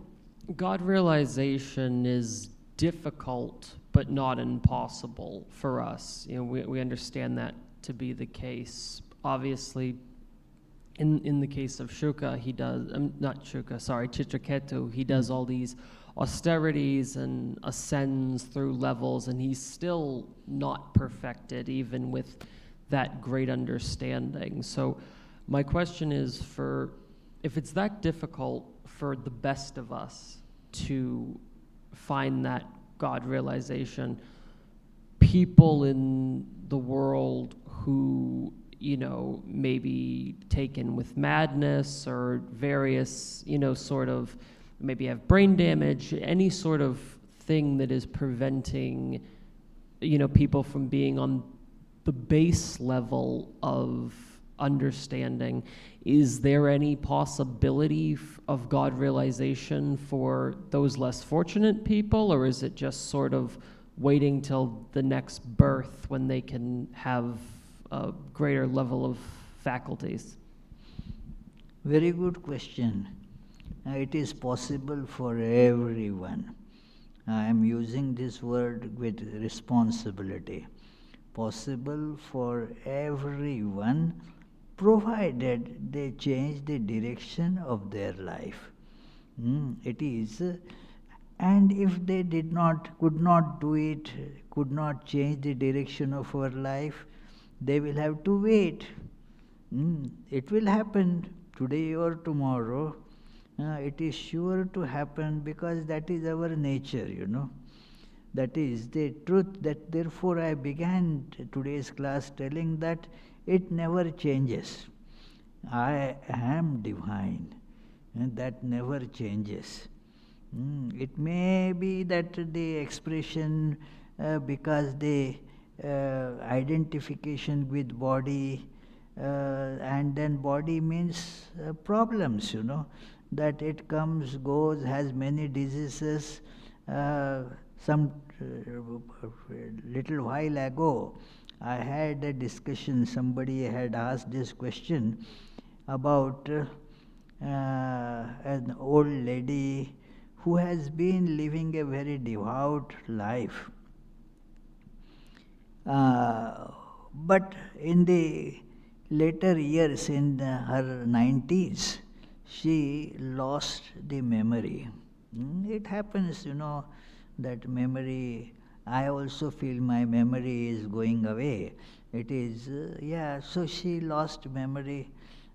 God realization is difficult but not impossible for us. You know, we understand that to be the case. Obviously, in the case of Shuka, he does, Chitraketu, he does all these austerities and ascends through levels, and he's still not perfected even with that great understanding. So my question is, if it's that difficult for the best of us to find that God realization, people in the world who, may be taken with madness or various, sort of, maybe have brain damage, any sort of thing that is preventing, people from being on the base level of understanding, is there any possibility of God realization for those less fortunate people, or is it just sort of waiting till the next birth when they can have a greater level of faculties? Very good question. It is possible for everyone. I am using this word with responsibility. Possible for everyone, provided they change the direction of their life. It is, and if they could not do it, could not change the direction of our life, they will have to wait. It will happen today or tomorrow. It is sure to happen because that is our nature, That is the truth. That therefore I began today's class telling that it never changes. I am divine, and that never changes. It may be that the expression, because the identification with body, and then body means problems, that it comes, goes, has many diseases. Some little while ago, I had a discussion, somebody had asked this question about an old lady who has been living a very devout life. But in the later years, in her 90s, she lost the memory. It happens, that memory, I also feel my memory is going away. It is, so she lost memory.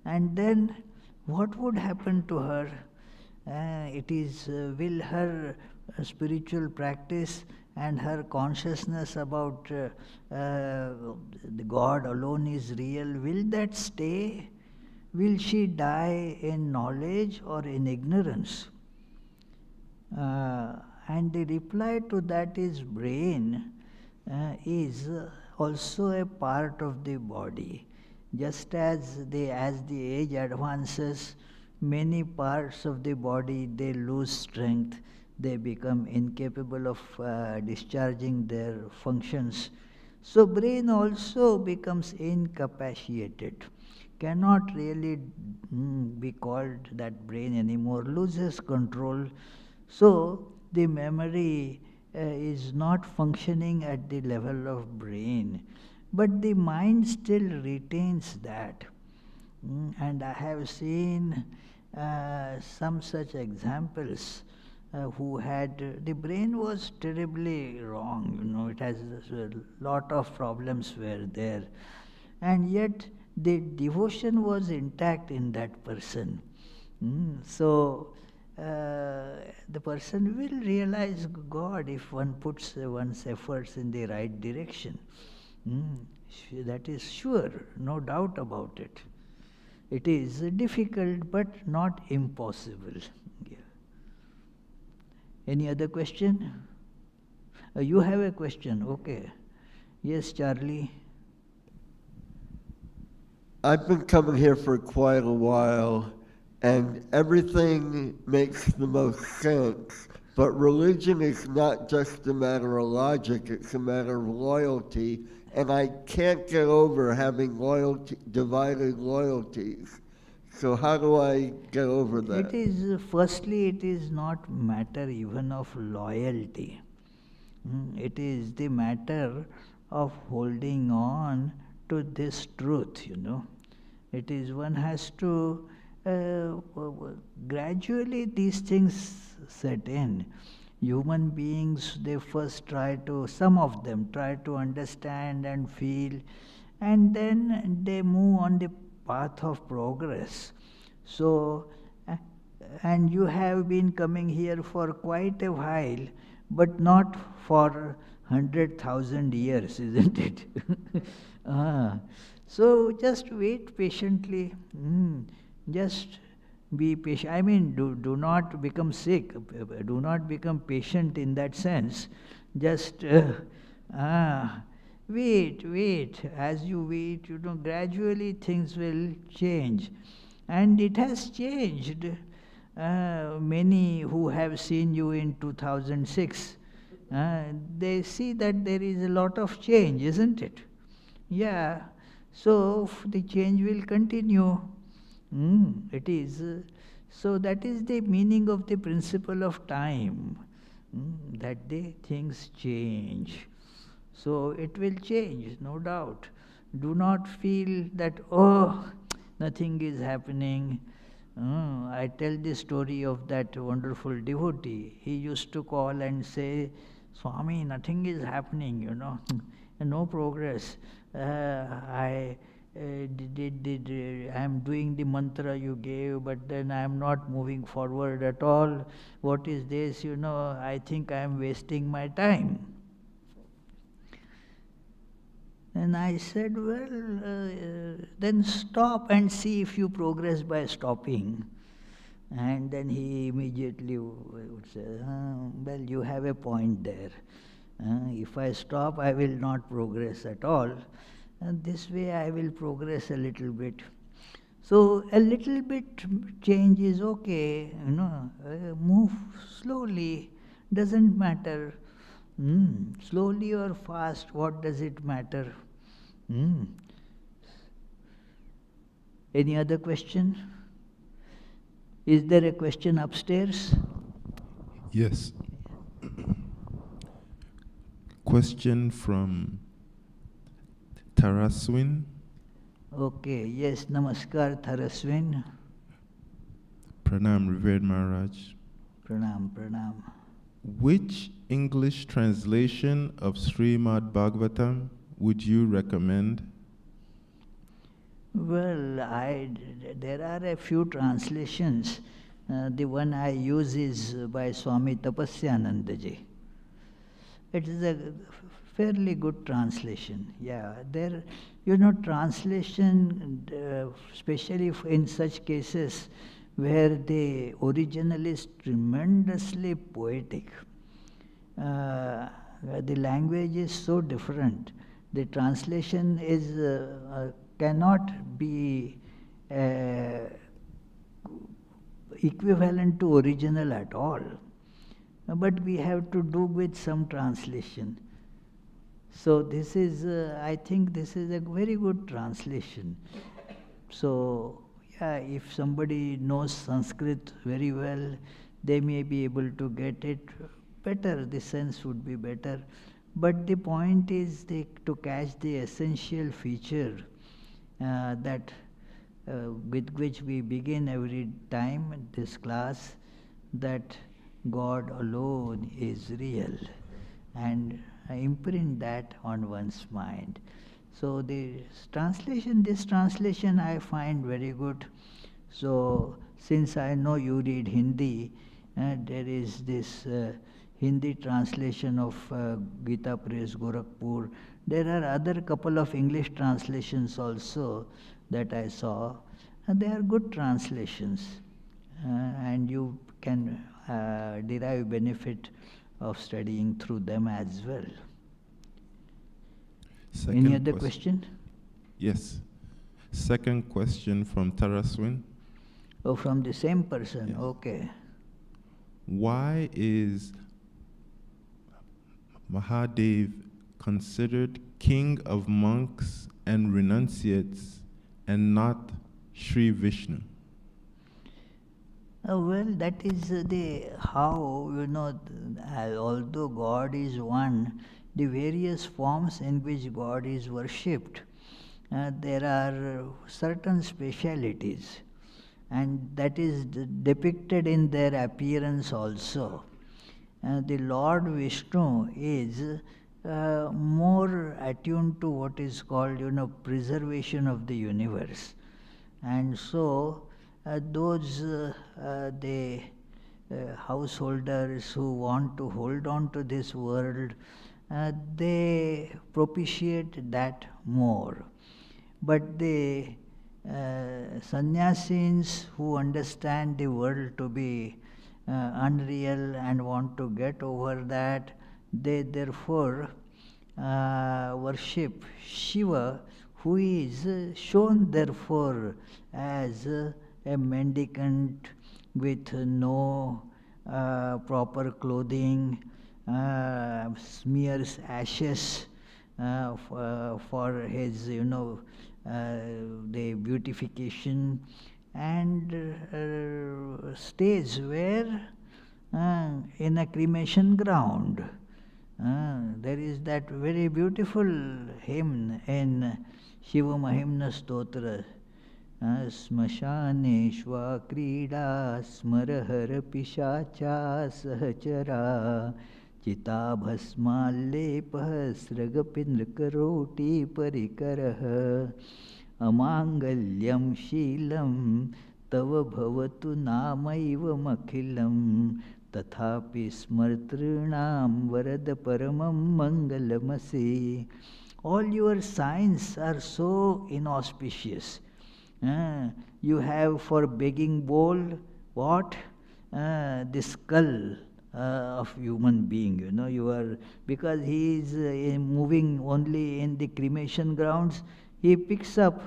And then what would happen to her? It is, will her spiritual practice and her consciousness about the God alone is real, will that stay? Will she die in knowledge or in ignorance? And the reply to that is brain is also a part of the body. Just as the age advances, many parts of the body, they lose strength, they become incapable of discharging their functions. So brain also becomes incapacitated, cannot really be called that brain anymore, loses control. So the memory is not functioning at the level of brain, but the mind still retains that. And I have seen some such examples who had, the brain was terribly wrong, it has a lot of problems were there. And yet the devotion was intact in that person. So the person will realize God if one puts one's efforts in the right direction. That is sure, no doubt about it. It is difficult but not impossible. Yeah. Any other question? You have a question, okay. Yes, Charlie. I've been coming here for quite a while, and everything makes the most sense. But religion is not just a matter of logic, it's a matter of loyalty. And I can't get over having divided loyalties. So how do I get over that? It is, firstly, it is not matter even of loyalty. It is the matter of holding on to this truth, It is one has to, gradually these things set in. Human beings, they first some of them try to understand and feel, and then they move on the path of progress. So, and you have been coming here for quite a while, but not for 100,000 years, isn't it? So just wait patiently. Just be patient. I mean, do not become sick. Do not become patient in that sense. Just wait. As you wait, gradually things will change. And it has changed. Many who have seen you in 2006, they see that there is a lot of change, isn't it? Yeah. So the change will continue. It is. So that is the meaning of the principle of time, that the things change. So it will change, no doubt. Do not feel that, nothing is happening. I tell the story of that wonderful devotee. He used to call and say, Swami, nothing is happening, no progress. I am doing the mantra you gave, but then I am not moving forward at all. What is this? I think I am wasting my time. And I said, well, then stop and see if you progress by stopping. And then he immediately would say, well, you have a point there. If I stop, I will not progress at all. And this way I will progress a little bit. So a little bit change is okay, move slowly, doesn't matter. Slowly or fast, what does it matter? Any other question? Is there a question upstairs? Yes. Question from Taraswin. Okay, yes, namaskar Taraswin. Pranam, Revered Maharaj. Pranam. Which English translation of Srimad Bhagavatam would you recommend? Well, there are a few translations, The one I use is by Swami Tapasyanandaji. It is a fairly good translation. Yeah, there, translation, especially in such cases where the original is tremendously poetic. The language is so different. The translation is cannot be equivalent to original at all. But we have to do with some translation. So this is, I think this is a very good translation. So, yeah, if somebody knows Sanskrit very well, they may be able to get it better, the sense would be better. But the point is to catch the essential feature that with which we begin every time this class, that God alone is real, and imprint that on one's mind. So this translation I find very good. So since I know you read Hindi, there is this Hindi translation of Gita Press Gorakhpur. There are other couple of English translations also that I saw. They are good translations, and you can derive benefit of studying through them as well. Second Any other question? Yes. Second question from Taraswin. Oh, from the same person. Yes. Okay. Why is Mahadev considered king of monks and renunciates and not Sri Vishnu? Well, that is the how, although God is one, the various forms in which God is worshipped, there are certain specialities, and that is depicted in their appearance also. The Lord Vishnu is more attuned to what is called, preservation of the universe. And so, those the householders who want to hold on to this world, they propitiate that more. But the sannyasins who understand the world to be unreal and want to get over that, they therefore worship Shiva, who is shown therefore as a mendicant with no proper clothing, smears ashes for his, the beautification, and stays where? In a cremation ground. There is that very beautiful hymn in Shiva Mahimna Stotra. Smashaneshva krida smarahar pishacha sahachara chita bhasmalepah sragapindrakaroti parikarah amangalyam shilam tava bhavatu namaivam akhilam tathapi smartrinam varada paramam mangalamasi. All your signs are so inauspicious. You have for begging bowl what? The skull of human being. You are, because he is moving only in the cremation grounds, he picks up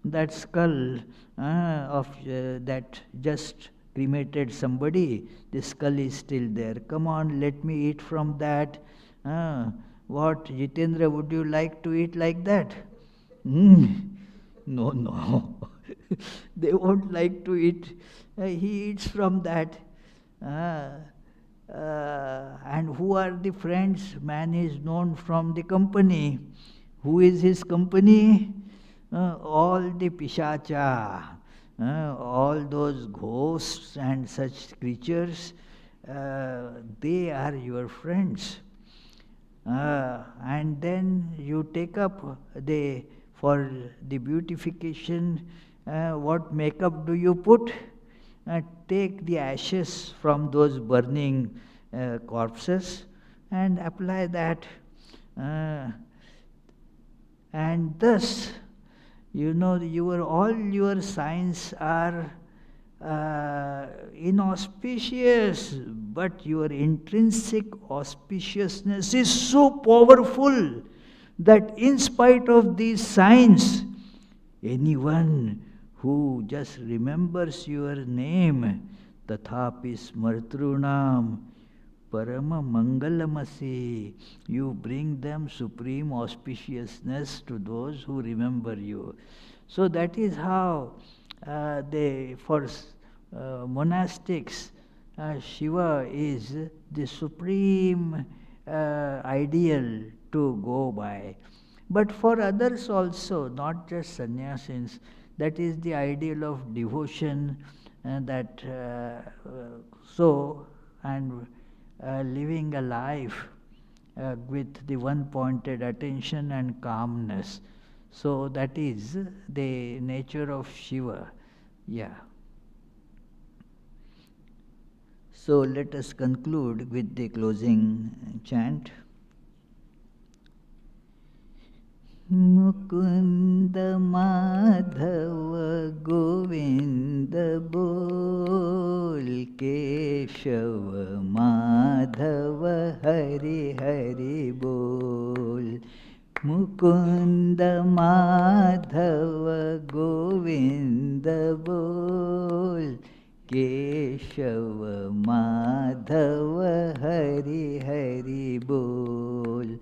that skull of that just cremated somebody. The skull is still there. Come on, let me eat from that. What, Jitendra, would you like to eat like that? No. They won't like to eat. He eats from that. And who are the friends? Man is known from the company. Who is his company? All the pishacha, all those ghosts and such creatures, they are your friends. And then you take up for the beautification, what makeup do you put? take the ashes from those burning corpses and apply that. And thus, all your signs are inauspicious, but your intrinsic auspiciousness is so powerful that in spite of these signs, anyone who just remembers your name, tathapi smartrunam parama mangalamasi, you bring them supreme auspiciousness to those who remember you. So that is how for monastics, Shiva is the supreme ideal to go by. But for others also, not just sannyasins, that is the ideal of devotion, and living a life with the one-pointed attention and calmness. So that is the nature of Shiva. Yeah. So let us conclude with the closing chant. Mukunda Madhava Govinda Bol, Keshava Madhava Hari Hari Bol. Mukunda Madhava Govinda Bol, Keshava Madhava Hari Hari Bol.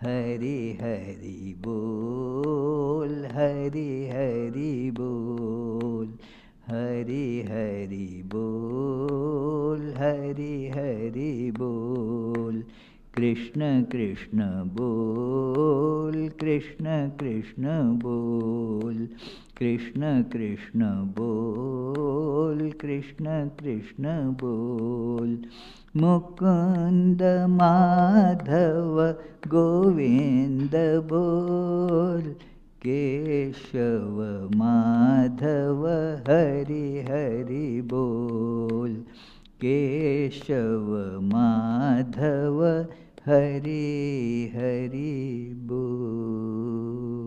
Hari Hari Bol, Hari Hari Bol, Hari Hari Bol, Hari Hari Bol. Krishna Krishna Bol, Krishna Krishna Bol, Krishna Krishna Bol, Krishna Krishna Bol. Mukunda Madhava Govinda Bol, Keshava Madhava Hari Hari Bol, Keshava Madhava Hari Hari Bol. Hari Hari Bol.